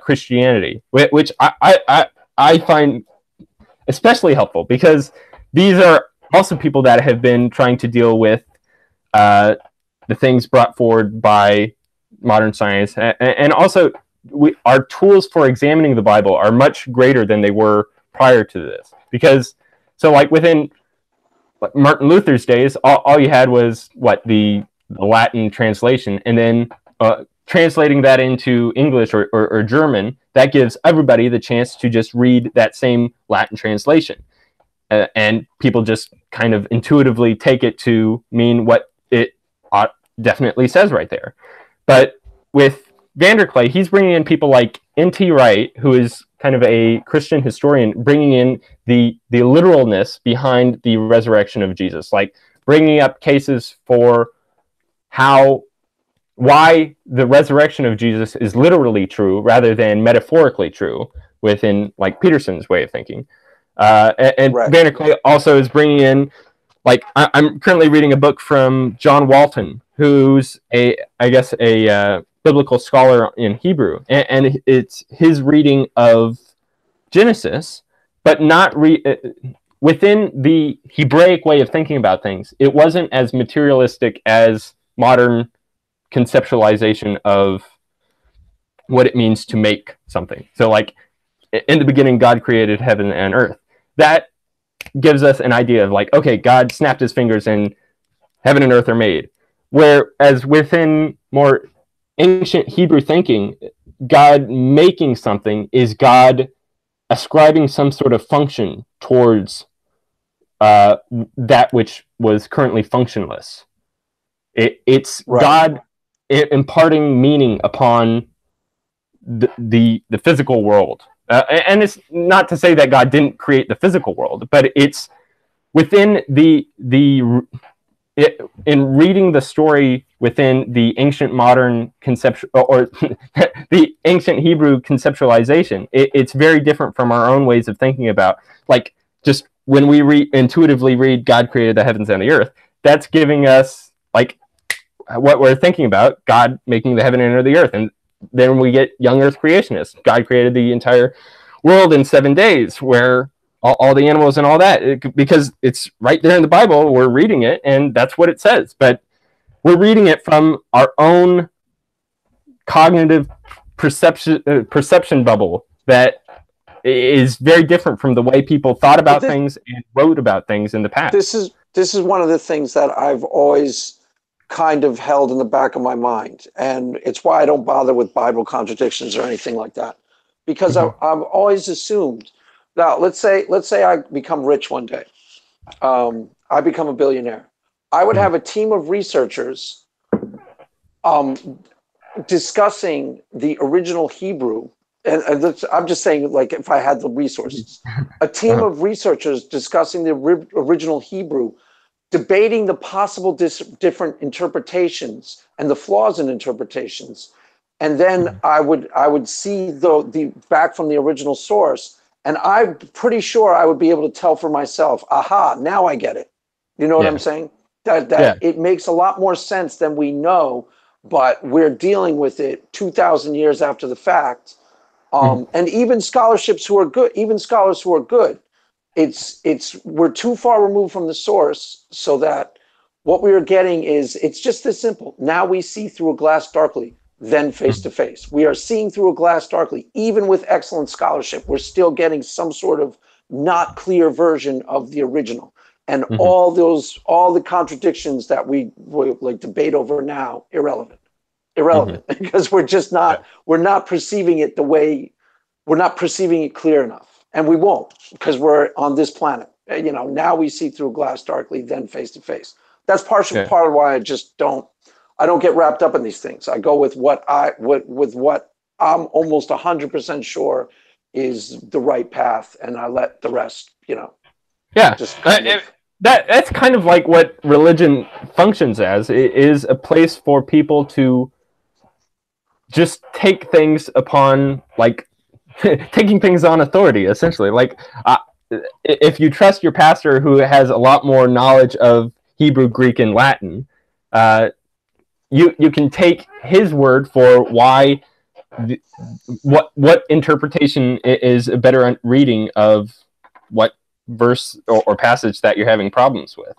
Christianity, which I find especially helpful, because these are also people that have been trying to deal with the things brought forward by modern science, and also our tools for examining the Bible are much greater than they were prior to this. Because within Martin Luther's days, all you had was the Latin translation, and then translating that into English or German, that gives everybody the chance to just read that same Latin translation. And people just kind of intuitively take it to mean what it definitely says right there. But with VanderKlay, he's bringing in people like N.T. Wright, who is kind of a Christian historian, bringing in the literalness behind the resurrection of Jesus, like bringing up cases for why the resurrection of Jesus is literally true rather than metaphorically true within Peterson's way of thinking. And right. VanderKlay also is bringing in, I'm currently reading a book from John Walton, who's a biblical scholar in Hebrew, and it's his reading of Genesis, but not within the Hebraic way of thinking about things. It wasn't as materialistic as modern conceptualization of what it means to make something. So in the beginning, God created heaven and earth. That gives us an idea of okay, God snapped his fingers and heaven and earth are made. Whereas within more ancient Hebrew thinking, God making something is God ascribing some sort of function towards that which was currently functionless. It's right. God imparting meaning upon the physical world, And it's not to say that God didn't create the physical world, but it's within in reading the story within the ancient modern conceptual or the ancient Hebrew conceptualization, it's very different from our own ways of thinking about, like, just when we intuitively read God created the heavens and the earth, that's giving us like what we're thinking about, God making the heaven and the earth. And then we get young earth creationists. God created the entire world in 7 days, where all the animals and all that, because it's right there in the Bible. We're reading it, and that's what it says. But we're reading it from our own cognitive perception bubble that is very different from the way people thought about things and wrote about things in the past. This is one of the things that I've always kind of held in the back of my mind, and it's why I don't bother with Bible contradictions or anything like that, because I've always assumed. Now, let's say I become rich one day. I become a billionaire. I would have a team of researchers discussing the original Hebrew. And I'm just saying, like, if I had the resources, a team of researchers discussing the original Hebrew, debating the possible different interpretations and the flaws in interpretations. And then I would see the back from the original source. And I'm pretty sure I would be able to tell for myself, aha, now I get it. You know what I'm saying? That it makes a lot more sense than we know, but we're dealing with it 2,000 years after the fact. And even scholars who are good, we're too far removed from the source, so that what we are getting is, it's just this simple. Now we see through a glass darkly, then face to face. We are seeing through a glass darkly. Even with excellent scholarship, we're still getting some sort of not clear version of the original. And all the contradictions that we like debate over now, irrelevant, because we're just not, we're not perceiving it clear enough. And we won't, because we're on this planet. You know, now we see through glass darkly, then face to face. That's part of why I don't get wrapped up in these things. I go with what I'm almost 100% sure is the right path, and I let the rest, that's kind of like what religion functions as. It is a place for people to just take things upon, like, taking things on authority, essentially. Like, if you trust your pastor, who has a lot more knowledge of Hebrew, Greek, and Latin, you can take his word for why what interpretation is a better reading of what verse or passage that you're having problems with.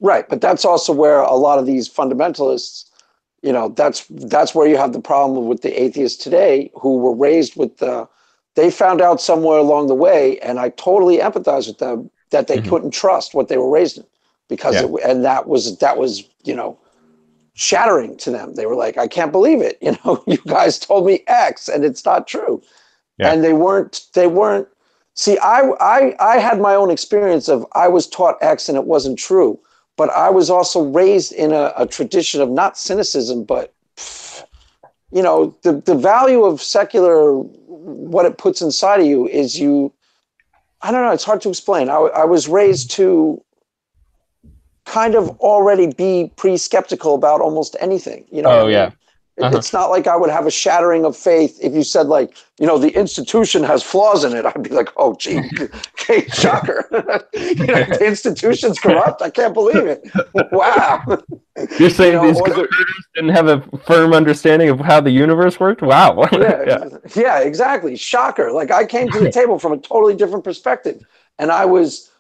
Right, but that's also where a lot of these fundamentalists, that's where you have the problem with the atheists today, who were raised with they found out somewhere along the way, and I totally empathize with them, that they couldn't trust what they were raised in, because that was shattering to them. They were like, I can't believe it. You guys told me X and it's not true. And they weren't, see, I had my own experience of, I was taught X and it wasn't true, but I was also raised in a tradition of not cynicism, but the value of secular, what it puts inside of you is I don't know, it's hard to explain. I was raised to kind of already be pre-skeptical about almost anything. It's not like I would have a shattering of faith if you said, like, the institution has flaws in it. I'd be like, oh, gee, okay, shocker. The institution's corrupt. I can't believe it. Wow. You're saying these governors didn't have a firm understanding of how the universe worked? Wow. Yeah, exactly. Shocker. Like, I came to the table from a totally different perspective, and I was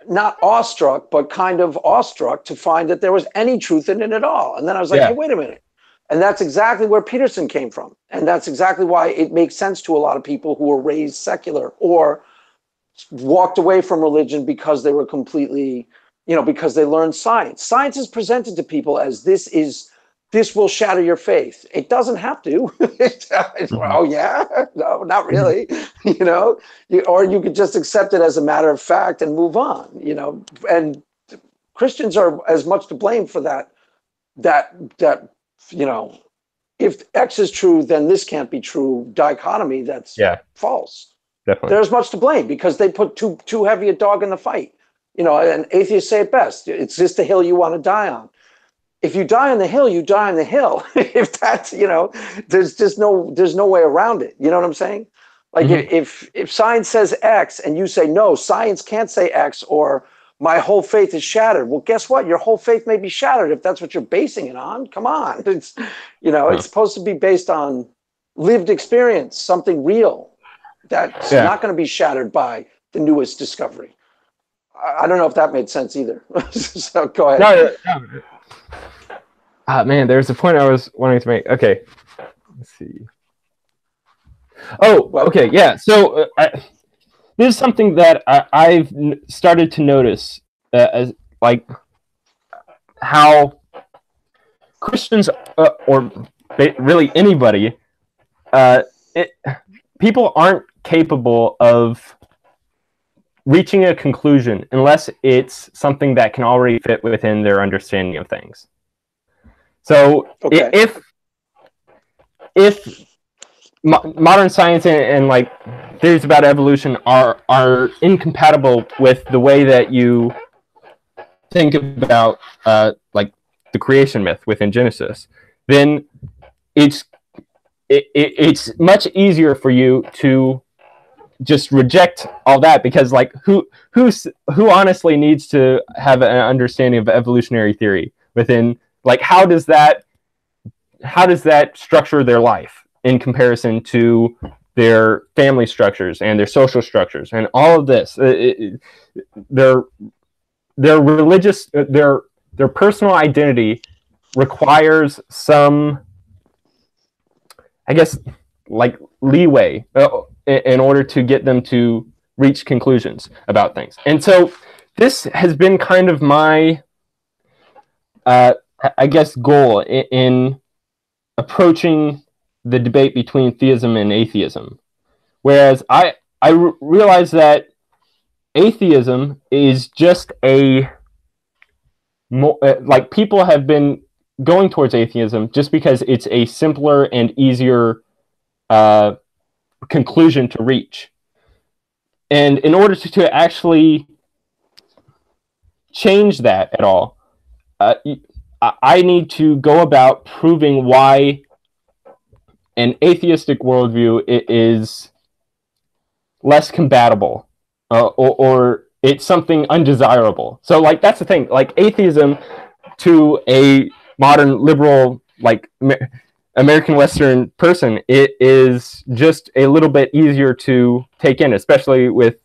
not awestruck, but kind of awestruck to find that there was any truth in it at all. And then I was like, hey, wait a minute. And that's exactly where Peterson came from. And that's exactly why it makes sense to a lot of people who were raised secular or walked away from religion because they were completely, because they learned science. Science is presented to people as this will shatter your faith. It doesn't have to. Oh, yeah? No, not really. Or you could just accept it as a matter of fact and move on, and Christians are as much to blame for that, if X is true, then this can't be true dichotomy. That's false. definitely. They're as much to blame because they put too heavy a dog in the fight. You know, and atheists say it best. It's just the hill you want to die on. If you die on the hill, you die on the hill. If that's, you know, there's no way around it. You know what I'm saying? Like if science says X and you say, no, science can't say X, or my whole faith is shattered. Well, guess what? Your whole faith may be shattered if that's what you're basing it on. Come on. It's, you know, it's supposed to be based on lived experience, something real that's not going to be shattered by the newest discovery. I don't know if that made sense either. So go ahead. No. Man, there's a point I was wanting to make. Okay. Let's see. Oh, okay. Yeah. So this is something that I've started to notice as like how Christians or really anybody, people aren't capable of reaching a conclusion unless it's something that can already fit within their understanding of things. So if modern science and like theories about evolution are incompatible with the way that you think about like the creation myth within Genesis, then it's much easier for you to just reject all that, because like who honestly needs to have an understanding of evolutionary theory within, like, how does that structure their life in comparison to their family structures and their social structures and all of this? Their religious, their personal identity requires some, I guess, like leeway in order to get them to reach conclusions about things. And so this has been kind of my, I guess, goal in approaching the debate between theism and atheism. Whereas I realize that atheism is just like people have been going towards atheism just because it's a simpler and easier conclusion to reach. And in order to actually change that at all, I need to go about proving why an atheistic worldview is less compatible, or it's something undesirable. So, like, that's the thing. Like, atheism to a modern liberal, like, American Western person, it is just a little bit easier to take in, especially with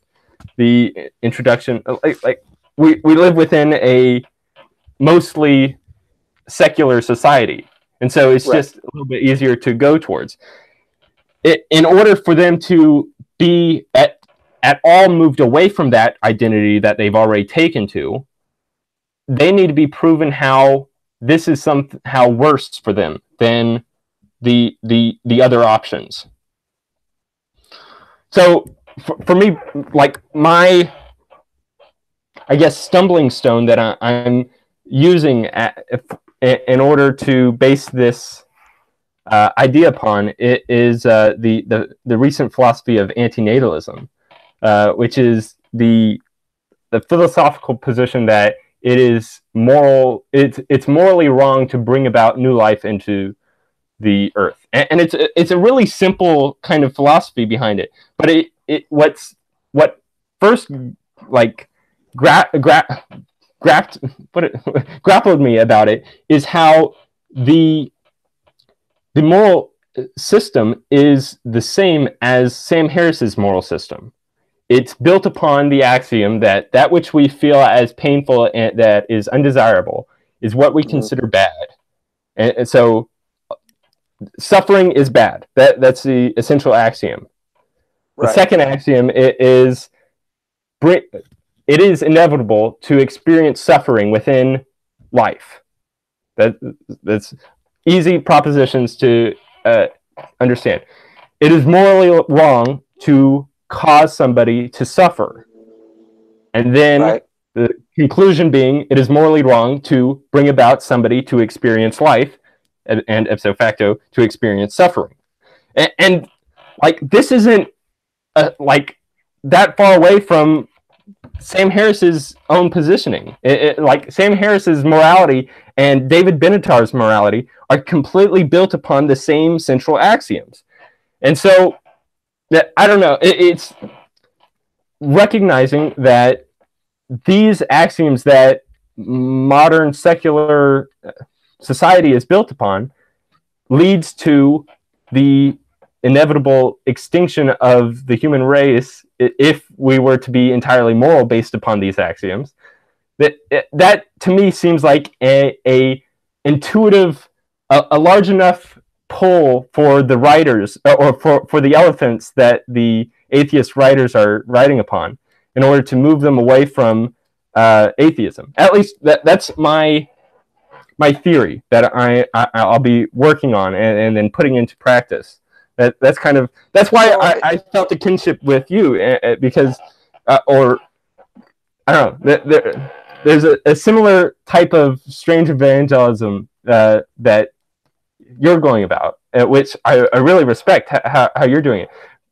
the introduction. Like we live within a mostly secular society, and so it's just a little bit easier to go towards. In order for them to be at all moved away from that identity that they've already taken to, they need to be proven how this is somehow worse for them than the other options. So for me, like, my, I guess, stumbling stone that I'm using in order to base this idea upon it is the recent philosophy of antinatalism, which is the philosophical position that it is moral. It's morally wrong to bring about new life into the earth, and it's a really simple kind of philosophy behind it. But what first like grappled me about it is how the moral system is the same as Sam Harris's moral system. It's built upon the axiom that which we feel as painful and that is undesirable is what we consider bad, and so suffering is bad. That's the essential axiom. The second axiom is it is inevitable to experience suffering within life. That's easy propositions to understand. It is morally wrong to cause somebody to suffer. And then the conclusion being, it is morally wrong to bring about somebody to experience life, and ipso facto to experience suffering. And like, this isn't like that far away from Sam Harris's own positioning. Like Sam Harris's morality and David Benatar's morality are completely built upon the same central axioms. And so, I don't know, it's recognizing that these axioms that modern secular society is built upon leads to the inevitable extinction of the human race if we were to be entirely moral based upon these axioms. That to me seems like a intuitive, a large enough pull for the writers, or for the elephants that the atheist writers are writing upon, in order to move them away from atheism. At least that's my theory that I'll be working on and then putting into practice. That's why I felt a kinship with you, because or I don't know, there's a similar type of strange evangelism that you're going about, which I really respect how you're doing it.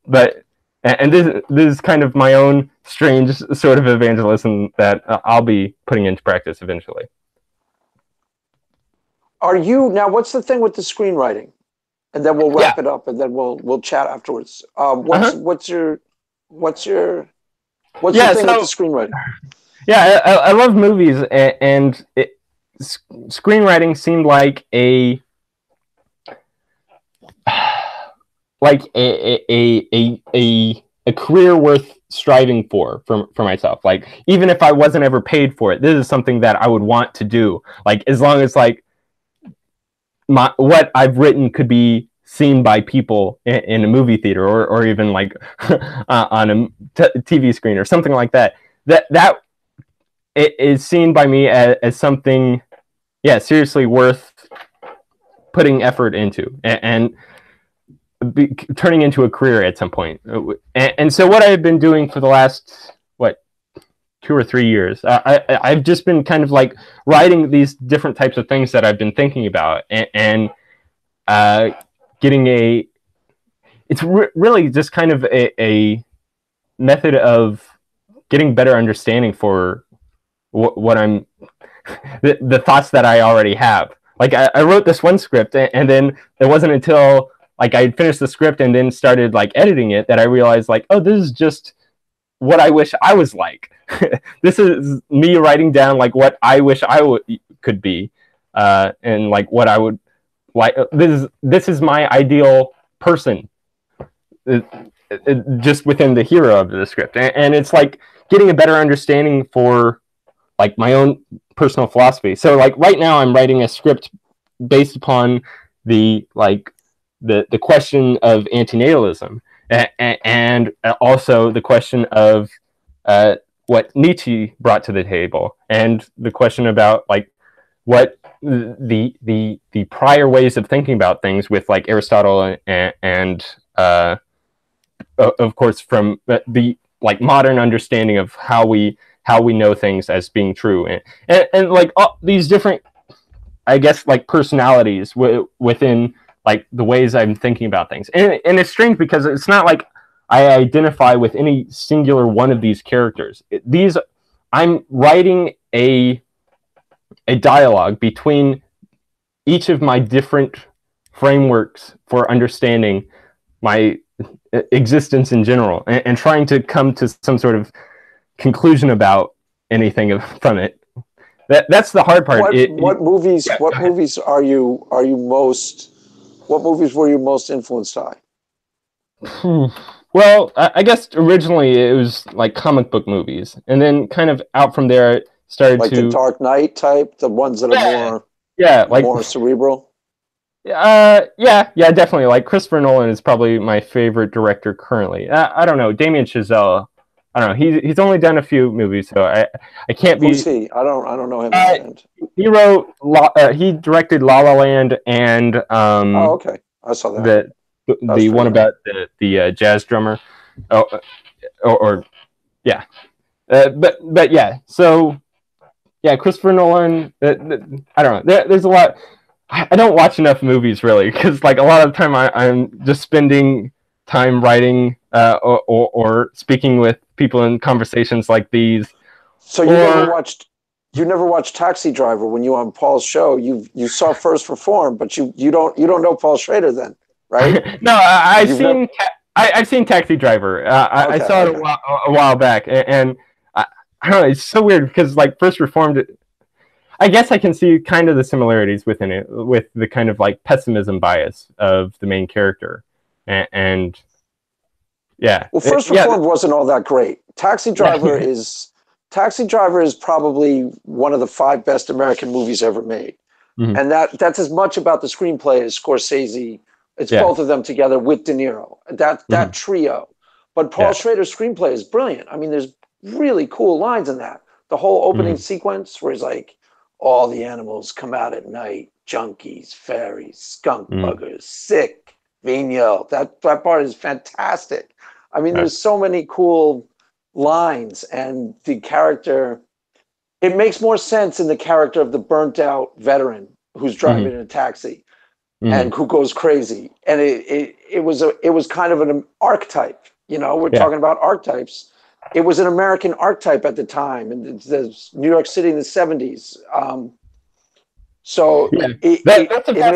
But and this is kind of my own strange sort of evangelism that I'll be putting into practice eventually. Are you now? What's the thing with the screenwriting? And then we'll wrap it up, and then we'll chat afterwards. What's your thing with the screenwriting? Yeah, I love movies, and screenwriting seemed like a career worth striving for myself. Like, even if I wasn't ever paid for it, this is something that I would want to do. Like, as long as like what I've written could be seen by people in a movie theater, or even like on a TV screen or something like that. That it is seen by me as something, seriously worth putting effort into and turning into a career at some point. And so what I've been doing for the last 2 or 3 years, I've just been kind of like writing these different types of things that I've been thinking about, and getting it's really just kind of a method of getting better understanding for what I'm the thoughts that I already have. Like I wrote this one script, and then it wasn't until like I finished the script and then started like editing it that I realized like, oh, this is just what I wish I was like. This is me writing down like what I wish I could be, and like what I would like. This is my ideal person, just within the hero of the script, and it's like getting a better understanding for like my own personal philosophy. So like right now I'm writing a script based upon the question of antinatalism, and also the question of what Nietzsche brought to the table, and the question about like what the prior ways of thinking about things with like Aristotle and of course from the like modern understanding of how we know things as being true, and like all these different, I guess, like personalities within like the ways I'm thinking about things. And it's strange because it's not like I identify with any singular one of these characters. I'm writing a dialogue between each of my different frameworks for understanding my existence in general, and trying to come to some sort of conclusion about anything from it. That's the hard part. What movies were you most influenced by? Well, I guess originally it was like comic book movies, and then kind of out from there it started like the Dark Knight type, the ones that are more cerebral. Definitely. Like Christopher Nolan is probably my favorite director currently. I don't know, Damien Chazelle. I don't know. He's only done a few movies, so I can't be. Who's he? I don't know him. He directed La La Land and oh, okay, I saw that. The one about the jazz drummer, but yeah. So yeah, Christopher Nolan. I don't know. There's a lot. I don't watch enough movies really, because like a lot of the time I'm just spending time writing or speaking with people in conversations like these. So you never watched Taxi Driver when you were on Paul's show. You saw First Reform, but you don't know Paul Schrader then, right? No, I've seen Taxi Driver. I saw it a while back, and I don't know. It's so weird because like First Reformed, I guess I can see kind of the similarities within it, with the kind of like pessimism bias of the main character, and yeah. Well, First Reformed wasn't all that great. Taxi Driver is probably one of the 5 best American movies ever made, and that's as much about the screenplay as Scorsese. It's both of them together with De Niro. That trio. But Paul Schrader's screenplay is brilliant. I mean, there's really cool lines in that. The whole opening sequence where he's like, all the animals come out at night, junkies, fairies, skunk buggers, sick, venial. That part is fantastic. I mean, there's so many cool lines, and the character, it makes more sense in the character of the burnt out veteran who's driving in a taxi and who goes crazy. And it was kind of an archetype, you know, we're talking about archetypes. It was an American archetype at the time, and there's New York City in the 70s. So it made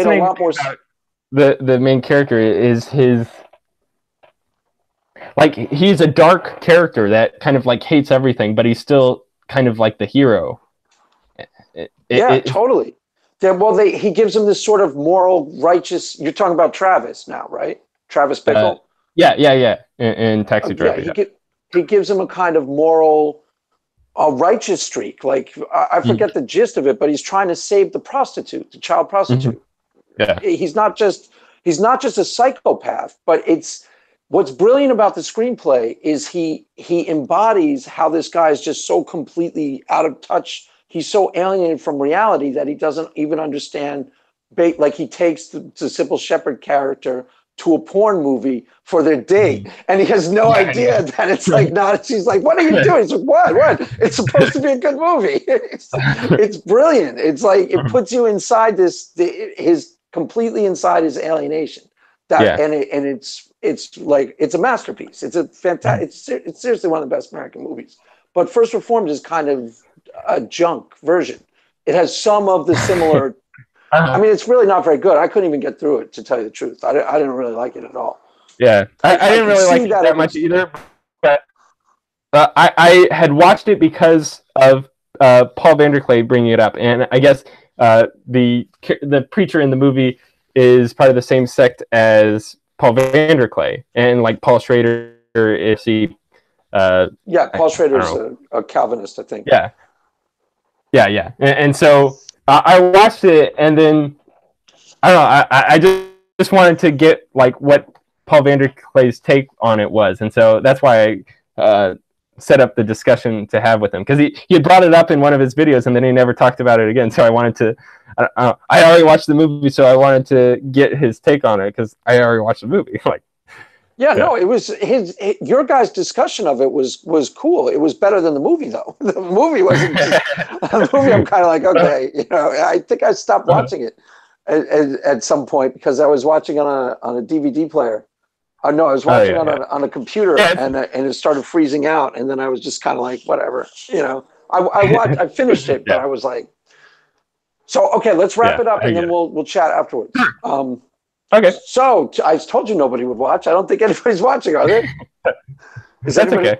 a lot more sense. The main character is his, like, he's a dark character that kind of like hates everything, but he's still kind of like the hero. Totally. He gives him this sort of moral, righteous. You're talking about Travis now, right? Travis Bickle. In Taxi Driver. He gives him a kind of moral, righteous streak. Like, I forget the gist of it, but he's trying to save the prostitute, the child prostitute. He's not just a psychopath, but what's brilliant about the screenplay is he embodies how this guy is just so completely out of touch. He's so alienated from reality that he doesn't even understand. Like, he takes the Sybil Shepherd character to a porn movie for their date, and he has no idea that it's like not. She's like, "What are you doing?" He's like, "What? It's supposed to be a good movie." It's brilliant. It's like it puts you inside his completely inside his alienation. And it's like it's a masterpiece. It's a fantastic. It's seriously one of the best American movies. But First Reformed is kind of a junk version. It has some of the similar. I mean, it's really not very good. I couldn't even get through it, to tell you the truth. I didn't really like it at all. Yeah, I didn't really like it that much either. But I had watched it because of Paul VanderKlay bringing it up, and I guess the preacher in the movie is part of the same sect as Paul VanderKlay, and like Paul Schrader is he. Paul Schrader's a Calvinist, I think. Yeah. And so I watched it, and then I don't know. I just wanted to get like what Paul VanderKlay's take on it was, and so that's why I set up the discussion to have with him, because he had brought it up in one of his videos, and then he never talked about it again. So I wanted to. I already watched the movie, so I wanted to get his take on it because I already watched the movie. No, it was your guys' discussion of it was cool. It was better than the movie, though. The movie wasn't. The movie, I'm kind of like, okay, you know, I think I stopped watching it at some point because I was watching on a DVD player. No, I was watching on a computer, and it started freezing out, and then I was just kind of like, whatever, you know. I finished it, but I was like, so okay, let's wrap it up, and then we'll chat afterwards. Okay. So I told you nobody would watch. I don't think anybody's watching, are they? That's okay.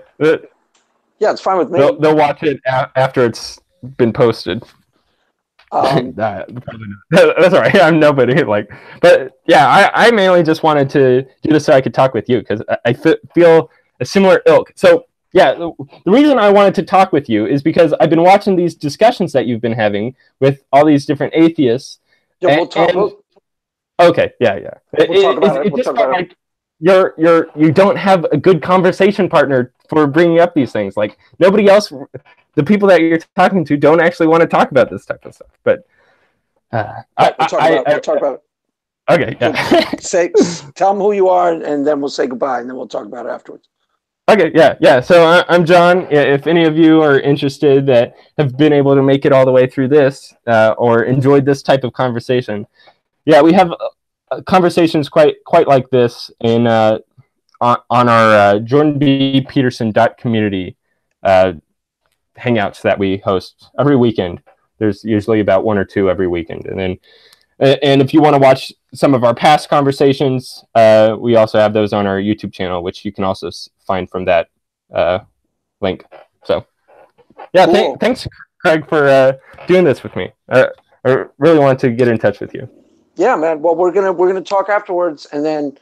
Yeah, it's fine with me. They'll watch it after it's been posted. That's all right. I'm nobody. But yeah, I mainly just wanted to do this so I could talk with you because I feel a similar ilk. So yeah, the reason I wanted to talk with you is because I've been watching these discussions that you've been having with all these different atheists. Yeah, we'll talk. Okay, yeah. We'll talk about it. It just felt like you don't have a good conversation partner for bringing up these things. Like nobody else, the people that you're talking to don't actually want to talk about this type of stuff. But we'll talk about it. Okay, yeah. Tell them who you are, and then we'll say goodbye, and then we'll talk about it afterwards. Okay, yeah. So I'm John. If any of you are interested that have been able to make it all the way through this or enjoyed this type of conversation. Yeah, we have conversations quite like this in on our jordanbpeterson.community hangouts that we host every weekend. There's usually about 1 or 2 every weekend. And if you want to watch some of our past conversations, we also have those on our YouTube channel, which you can also find from that link. So yeah, Cool. thanks, Craig, for doing this with me. I really wanted to get in touch with you. Yeah, man. Well, we're gonna talk afterwards, and then,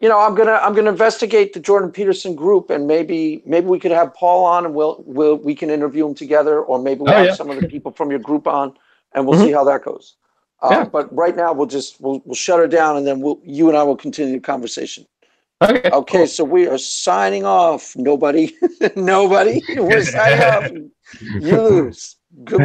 you know, I'm gonna investigate the Jordan Peterson group, and maybe we could have Paul on, and we can interview him together, or maybe we'll have some of the people from your group on, and we'll see how that goes. But right now, we'll shut her down, and then you and I will continue the conversation. Okay. Cool. So we are signing off. Nobody. We're signing off. You lose. Goodbye.